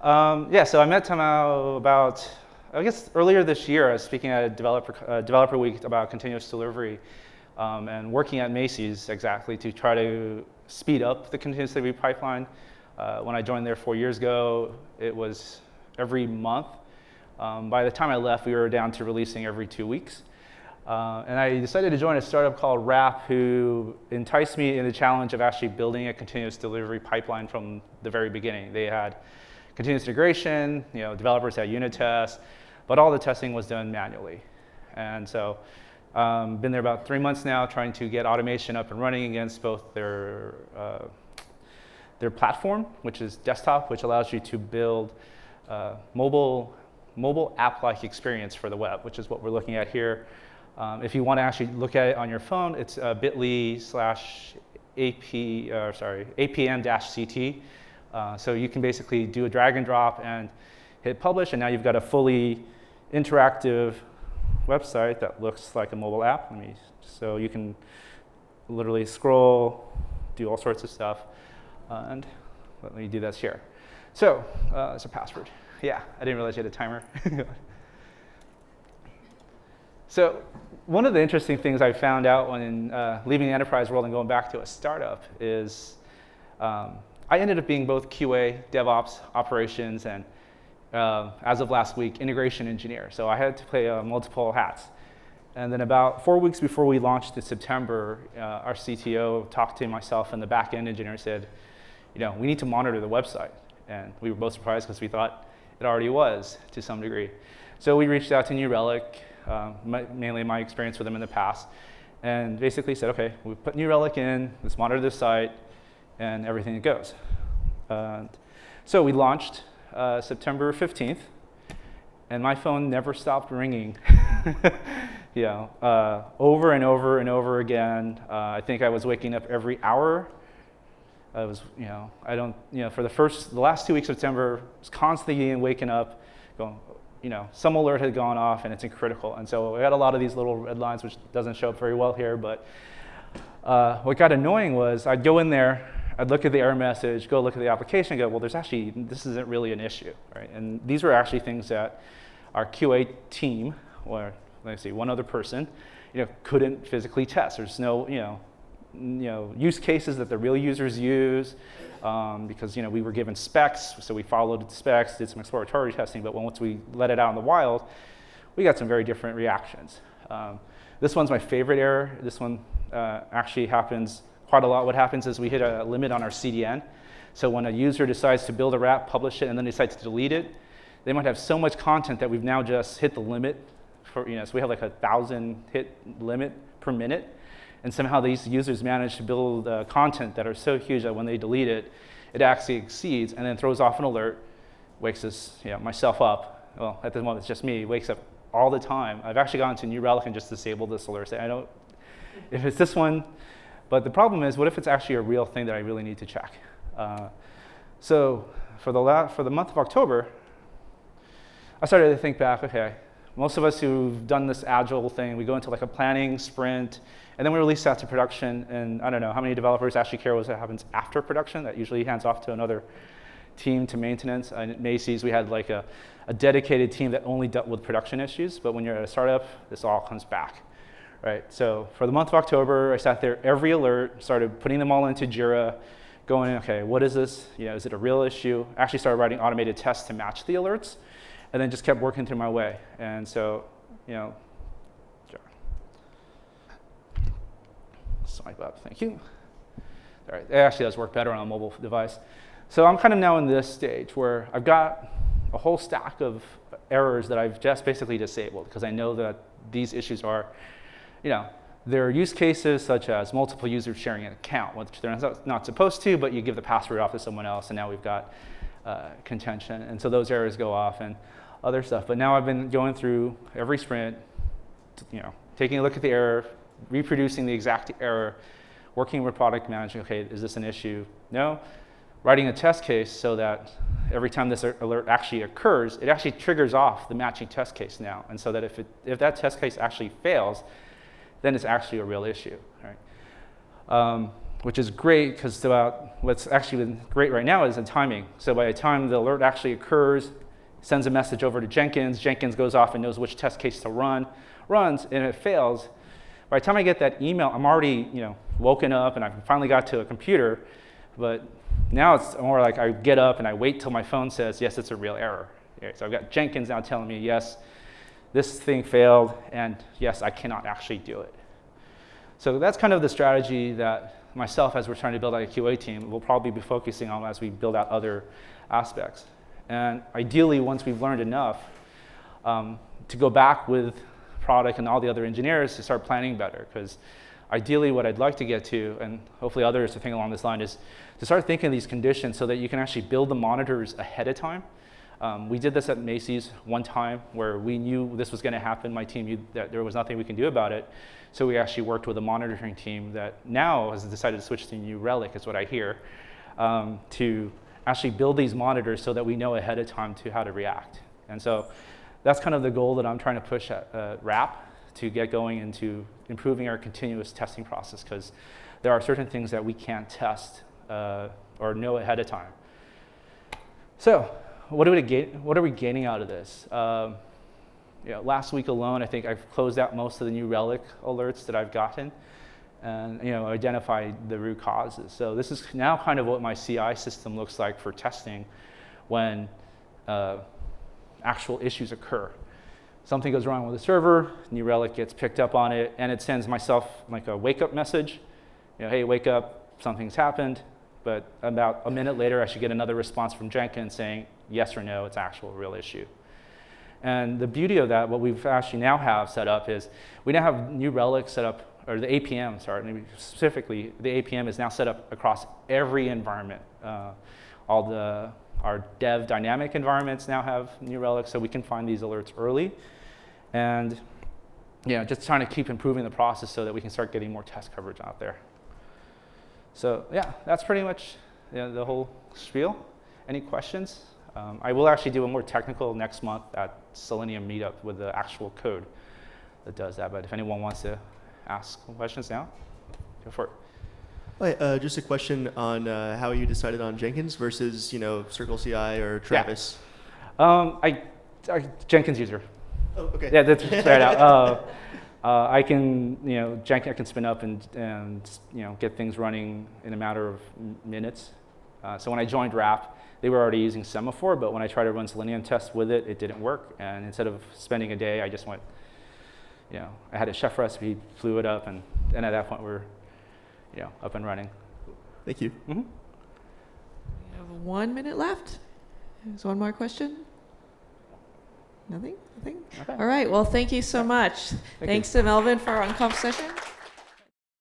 Yeah, so I met Tamao about, I guess, earlier this year. I was speaking at a developer week about continuous delivery and working at Macy's exactly to try to speed up the continuous delivery pipeline. When I joined there 4 years ago, it was every month. By the time I left, we were down to releasing every 2 weeks. And I decided to join a startup called Wrap, who enticed me in the challenge of actually building a continuous delivery pipeline from the very beginning. They had continuous integration, developers had unit tests, but all the testing was done manually. And so been there about 3 months now, trying to get automation up and running against both their platform, which is desktop, which allows you to build mobile app-like experience for the web, which is what we're looking at here. If you want to actually look at it on your phone, it's bit.ly/APM-CT. So you can basically do a drag and drop and hit publish, and now you've got a fully interactive website that looks like a mobile app. So you can literally scroll, do all sorts of stuff, and let me do this here. So it's a password. Yeah, I didn't realize you had a timer. So one of the interesting things I found out when leaving the enterprise world and going back to a startup is I ended up being both QA, DevOps, operations, and as of last week, integration engineer. So I had to play multiple hats. And then about 4 weeks before we launched in September, our CTO talked to myself and the back-end engineer and said, we need to monitor the website. And we were both surprised because we thought it already was to some degree. So we reached out to New Relic, mainly my experience with them in the past, and basically said, okay, we put New Relic in, let's monitor this site, and everything goes. So we launched September 15th, and my phone never stopped ringing. Over and over and over again. I think I was waking up every hour. I was, for the last 2 weeks of September, I was constantly waking up, going, some alert had gone off and it's critical. And so we had a lot of these little red lines, which doesn't show up very well here, but what got annoying was I'd go in there, I'd look at the error message, go look at the application, and go, well, this isn't really an issue, right? And these were actually things that our QA team, or let's see, one other person, couldn't physically test. There's no, use cases that the real users use, because we were given specs, so we followed the specs, did some exploratory testing, but once we let it out in the wild, we got some very different reactions. This one's my favorite error. This one actually happens quite a lot. What happens is we hit a limit on our CDN. So when a user decides to build a wrap, publish it, and then decides to delete it, they might have so much content that we've now just hit the limit for, so we have like 1,000 hit limit per minute. And somehow these users manage to build content that are so huge that when they delete it, it actually exceeds and then throws off an alert, wakes us, myself up. Well, at the moment it's just me, wakes up all the time. I've actually gone to New Relic and just disabled this alert. Say, if it's this one, but the problem is, what if it's actually a real thing that I really need to check? So for the month of October, I started to think back, okay, most of us who've done this agile thing, we go into like a planning sprint, and then we release that to production, and I don't know how many developers actually care what happens after production. That usually hands off to another team to maintenance. And at Macy's, we had like a dedicated team that only dealt with production issues, but when you're at a startup, this all comes back, right? So for the month of October, I sat there every alert, started putting them all into Jira, going, okay, what is this? Is it a real issue? I actually started writing automated tests to match the alerts, and then just kept working through my way. And so, swipe up, thank you. All right, it actually does work better on a mobile device. So I'm kind of now in this stage where I've got a whole stack of errors that I've just basically disabled because I know that these issues are, there are use cases such as multiple users sharing an account, which they're not supposed to, but you give the password off to someone else, and now we've got contention. And so those errors go off and other stuff. But now I've been going through every sprint, taking a look at the error, reproducing the exact error, working with product management. Okay, is this an issue? No. Writing a test case so that every time this alert actually occurs, it actually triggers off the matching test case now. And so that if that test case actually fails, then it's actually a real issue. Right? which is great because what's actually been great right now is the timing. So by the time the alert actually occurs, sends a message over to Jenkins, Jenkins goes off and knows which test case to runs, and it fails. By the time I get that email, I'm already woken up and I've finally got to a computer, but now it's more like I get up and I wait till my phone says, yes, it's a real error. Okay, so I've got Jenkins now telling me, yes, this thing failed, and yes, I cannot actually do it. So that's kind of the strategy that myself, as we're trying to build out a QA team, will probably be focusing on as we build out other aspects. And ideally, once we've learned enough, to go back with product and all the other engineers to start planning better. Because ideally, what I'd like to get to, and hopefully others to think along this line, is to start thinking of these conditions so that you can actually build the monitors ahead of time. We did this at Macy's one time where we knew this was going to happen. My team knew that there was nothing we can do about it. So we actually worked with a monitoring team that now has decided to switch to New Relic, is what I hear, to actually build these monitors so that we know ahead of time to how to react. And so that's kind of the goal that I'm trying to push at RAP, to get going into improving our continuous testing process, because there are certain things that we can't test or know ahead of time. So what are we gaining out of this? Last week alone, I think I've closed out most of the New Relic alerts that I've gotten, and identified the root causes. So this is now kind of what my CI system looks like for testing when actual issues occur. Something goes wrong with the server, New Relic gets picked up on it, and it sends myself like a wake-up message. Hey, wake up, something's happened. But about a minute later, I should get another response from Jenkins saying, yes or no, it's actual real issue. And the beauty of that, what we've actually now have set up is, we now have New Relic set up, or the APM, sorry, maybe specifically, the APM is now set up across every environment. Our dev dynamic environments now have New Relic, so we can find these alerts early. And just trying to keep improving the process so that we can start getting more test coverage out there. So yeah, that's pretty much the whole spiel. Any questions? I will actually do a more technical next month at Selenium meetup with the actual code that does that. But if anyone wants to ask questions now, go for it. Hi, just a question on how you decided on Jenkins versus Circle CI or Travis. Yeah. I Jenkins user. Oh, okay. Yeah, that's right out. I can I can spin up and get things running in a matter of minutes. So when I joined RAP, they were already using Semaphore, but when I tried to run Selenium tests with it, it didn't work. And instead of spending a day, I just went, I had a chef recipe, flew it up, and at that point we're up and running. Thank you. Mm-hmm. We have 1 minute left. There's one more question. Nothing? Okay. All right. Well, thank you so much. Thanks to Melvin for our Unconf session.